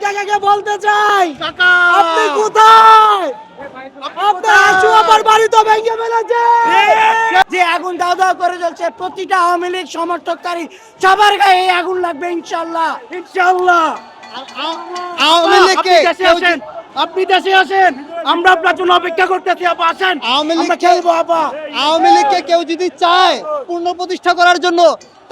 কাকাকে বলতে চাই, আপনি কোথায়? আপনার আশু আমার বাড়ি তো ভেঙে ফেলেছে। যে আগুন দাও দাও করে জ্বলছে, প্রতিটা আওয়ামী লীগ সমর্থককারী সবার গায়ে এই আগুন লাগবে ইনশাআল্লাহ, ইনশাআল্লাহ। আওয়ামী লীগকে আপনি দেশে আসেন, আমরা আপনার জন্য অপেক্ষা করতেছি। আপা আসেন, আওয়ামী আমরা লীগকে খেলবো। আপা আওয়ামী লীগকে কেউ যদি চায় পুনঃপ্রতিষ্ঠা করার জন্য,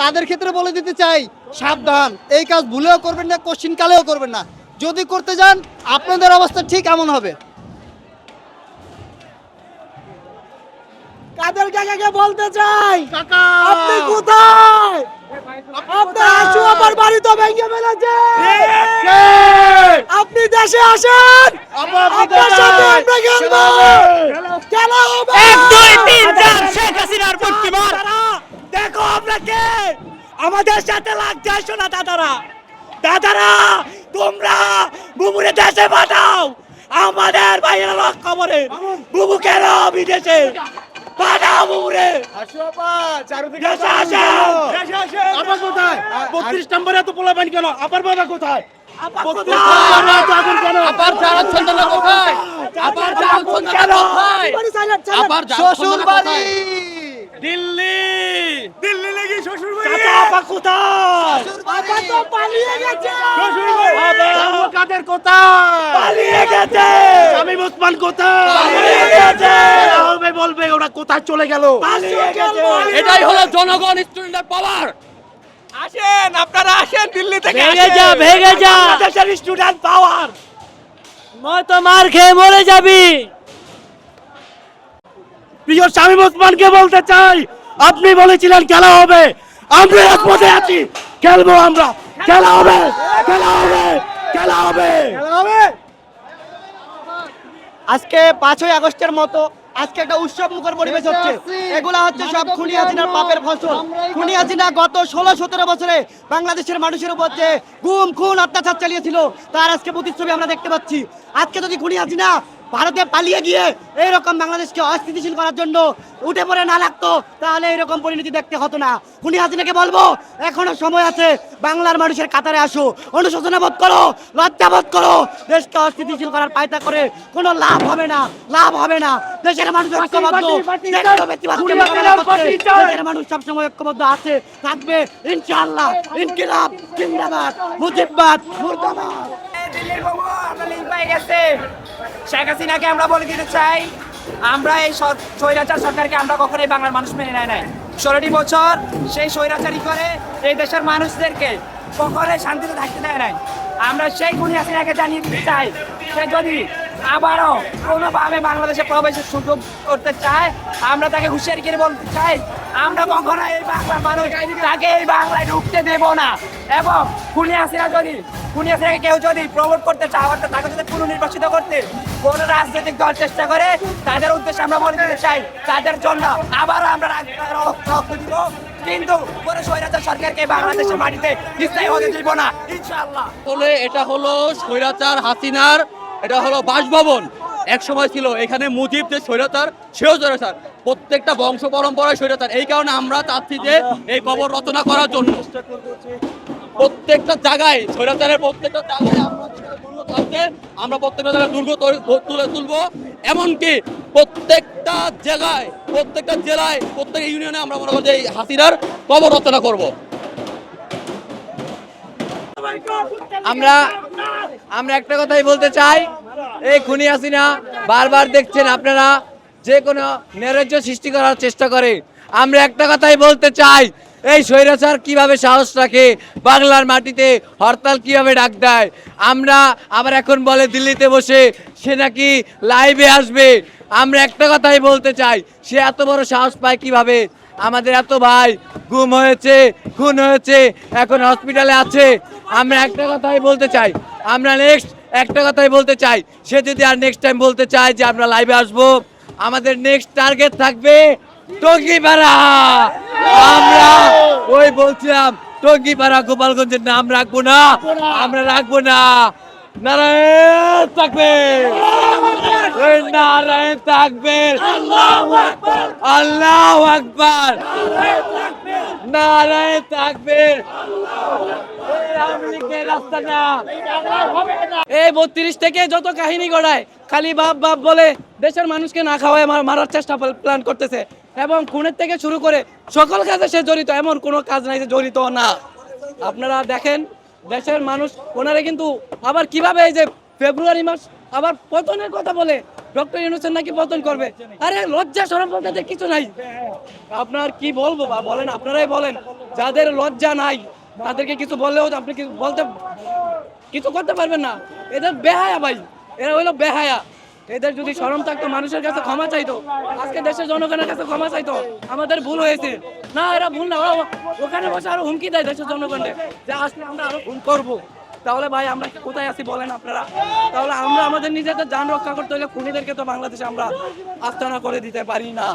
তাদের ক্ষেত্রে বলে দিতে চাই, সাবধান, এই কাজ ভুলেও করবেন না, কোশ্চিন কালেও করবেন না। যদি করতে যান আপনাদের অবস্থা ঠিক এমন হবে। কাদের কাকাকে বলতে চাই, আপনি কোথায়? আপনার আশু আমার বাড়ি তো ভেঙে ফেলেছে। আপনি দেশে আসেন, আপনার সাথে আমরা খেলবো। খেলা হবে। 1 2 3 4 শেখ হাসিনার মুক্তিবাদ। দেখো আপনাকে আমাদের সাথে লাগতে আসো না দাদারা। দাদারা তোমরা বুবুরে দেশে পাঠাও, আমাদের ভাইয়েরা লক্ষ্য করে বুবু কেন বিদেশে পাঠাও বুবুরে। দেশে আসেন। আবার কোথায় 32 নম্বরে এত পোলাপানি কেন? আবার বাবা কোথায়? আপা 32 কোথায়? নম্বরে এত আগুন কেন? আবার জানাচ্ছেন না কোথায়? আবার জানাচ্ছেন না কোথায়? আবার শ্বশুর বাড়ি দিল্লি দিল্লি লাগি শ্বশুর বাড়ি। চাচা আপা কোথায়? আপা তো পালিয়ে গেছে। শ্বশুর বাড়ি। আবে, কাদের কোথায়? পালিয়ে গেছে। শামীম ওসমান কোথায়? পালিয়ে গেছে। হবে বলবে ওরা কোথায় চলে গেল? পালিয়ে গেছে। এটাই হলো জনগণ, স্টুডেন্টের পাওয়ার। আসেন, আপনারা আসেন দিল্লি থেকে। ভেঙে যা, ভেঙে যা। বাংলাদেশের স্টুডেন্ট পাওয়ার। মত মার খেয়ে মরে যাবি। প্রিয় শামীম ওসমানকে বলতে চাই, আপনি বলেছিলেন খেলা হবে, আমরা একমতে আছি, খেলবো আমরা, খেলা হবে, খেলা হবে, খেলা হবে, খেলা হবে। আজকে 5ই আগস্টের মতো আজকে একটা উৎসব মুখর পরিবেশ হচ্ছে। এগুলা হচ্ছে সব খুনি হাসিনার পাপের ফসল। খুনি হাসিনা গত 16-17 বছরে বাংলাদেশের মানুষের উপর যে গুম খুন অত্যাচার চালিয়েছিল, তার আজকে প্রতিচ্ছবি আমরা দেখতে পাচ্ছি। আজকে যদি খুনি হাসিনা ভারতে পালিয়ে গিয়ে এইরকম বাংলাদেশকে অস্থিতিশীল করার জন্য উঠে পড়ে না লাগতো, তাহলে এরকম পরিণতি দেখতে হতো না। খুনি হাসিনাকে বলবো, এখনো সময় আছে, বাংলার মানুষের কাতারে আসো, অনুশোচনা বোধ করো, লজ্জা বোধ করো। দেশকে অস্থিতিশীল করার পায়তা করে কোনো লাভ হবে না, লাভ হবে না। দেশের মানুষ ঐক্যবদ্ধ, ব্যক্তিবাদকে মোকাবেলা করতে দেশের মানুষ সবসময় ঐক্যবদ্ধ আছে, থাকবে ইনশাআল্লাহ। ইনকিলাব জিন্দাবাদ, মুজিববাদ মুর্দাবাদ। দিল্লির বাবু আমরা লিঙ্ক পেয়ে গেছে। শেখ হাসিনাকে আমরা বলে দিতে চাই, আমরা এই স্বৈরাচার সরকারকে আমরা কখনোই বাংলার মানুষ মেনে নেয় নাই। 16টি বছর সেই স্বৈরাচারী করে এই দেশের মানুষদেরকে কখনোই শান্তিতে থাকতে দেয় নাই। আমরা সেই খুনি হাসিনাকে জানিয়ে দিতে চাই, সে যদি আবারও কোনোভাবে বাংলাদেশে প্রবেশের সুযোগ করতে চায়, আমরা তাকে হুঁশিয়ারি করে বলতে চাই, আমরা কখনো এই বাংলার মানুষ তাকে এই বাংলায় ঢুকতে দেব না। এবং খুনি হাসিনাকে কেউ যদি প্রমোট করতে চায়, অর্থাৎ তাকে যদি পুনর্নির্বাচিত করতে কোন রাজনৈতিক দল চেষ্টা করে, তাদের উদ্দেশ্যে আমরা বলে দিতে চাই, তাদের জন্য আবারও আমরা রক্ত দিব, কিন্তু কোনো স্বৈরাচার সরকারকে বাংলাদেশের মাটিতে স্থায়ী হতে দিব না ইনশাআল্লাহ। আসলে এটা হলো স্বৈরাচার হাসিনার, এটা হলো বাসভবন। এক সময় ছিল এখানে মুজিব যে স্বৈরাচার, সেও স্বৈরাচার, প্রত্যেকটা বংশ পরম্পরায় স্বৈরাচার। এই কারণে আমরা চাচ্ছি যে এই কবর রচনা করার জন্য প্রত্যেকটা জায়গায় স্বৈরাচারের প্রত্যেকটা জায়গায় আমরা প্রত্যেকটা জায়গায় দুর্গ তুলে তুলবো। এমনকি প্রত্যেকটা জায়গায়, প্রত্যেকটা জেলায়, প্রত্যেক ইউনিয়নে আমরা মনে করি যে হাসিনার কবর রচনা করবো। আমরা একটা কথাই বলতে চাই, এই খুনি হাসিনা বারবার দেখছেন আপনারা যে কোনো নৈরাজ্য সৃষ্টি করার চেষ্টা করে। আমরা একটা কথাই বলতে চাই, এই স্বৈরাচার কিভাবে সাহস রাখে বাংলার মাটিতে হরতাল কিভাবে ডাক দেয়। আমরা আবার এখন বলে দিল্লিতে বসে সে নাকি লাইভে আসবে। আমরা একটা কথাই বলতে চাই, সে এত বড় সাহস পায় কিভাবে? আমাদের এত ভাই গুম হয়েছে, খুন হয়েছে, এখন হসপিটালে আছে। আমরা একটা কথাই বলতে চাই, আমরা নেক্সট একটা কথাই বলতে চাই, সে যদি আর নেক্সট টাইম বলতে চায় যে আমরা লাইভে আসবো, আমাদের নেক্সট টার্গেট থাকবে টঙ্গিপাড়া। আমরা ওই বলছিলাম টঙ্গিপাড়া গোপালগঞ্জের নাম রাখবো না, আমরা রাখবো না। নারায়ণ তাকবীর, নারায়ণ তাকবীর, আল্লাহু আকবার, নারায়ণ তাকবীর। এই 32 থেকে যত কাহিনী গড়ায় খালি বাপ বাপ বলে দেশের মানুষকে না খাওয়ায় মারার চেষ্টা প্ল্যান করতেছে এবং খুনের থেকে শুরু করে সকল কাজে সে জড়িত, এমন কোনো কাজ নাই যে জড়িত না। আপনারা দেখেন দেশের মানুষ ওনারা কিন্তু আবার কিভাবে এই যে ফেব্রুয়ারি মাস আবার পতনের কথা বলে ডক্টর ইউনূসের নাকি পতন করবে। আরে লজ্জা শরম বলতে কিছু নাই। আপনার কি বলবো বা বলেন, আপনারাই বলেন। যাদের লজ্জা নাই তাদেরকে কিছু বললেও আপনি কিছু বলতে কিছু করতে পারবেন না। এদের বেহায়া ভাই, এরা হইলো বেহায়া। এদের যদি শরম থাকতো মানুষের কাছে ক্ষমা চাইতো, আজকে দেশের জনগণের কাছে ক্ষমা চাইতো, আমাদের ভুল হয়েছে। না, এরা ভুল না, ওখানে বসে আরো হুমকি দেয় দেশের জনগণকে যে আজকে আমরা আরো ভুল করবো। তাহলে ভাই আমরা কোথায় আছি বলেন আপনারা? তাহলে আমরা আমাদের নিজেদের জান রক্ষা করতে হলে খুনিদেরকে তো বাংলাদেশে আমরা আস্তানা করে দিতে পারি না।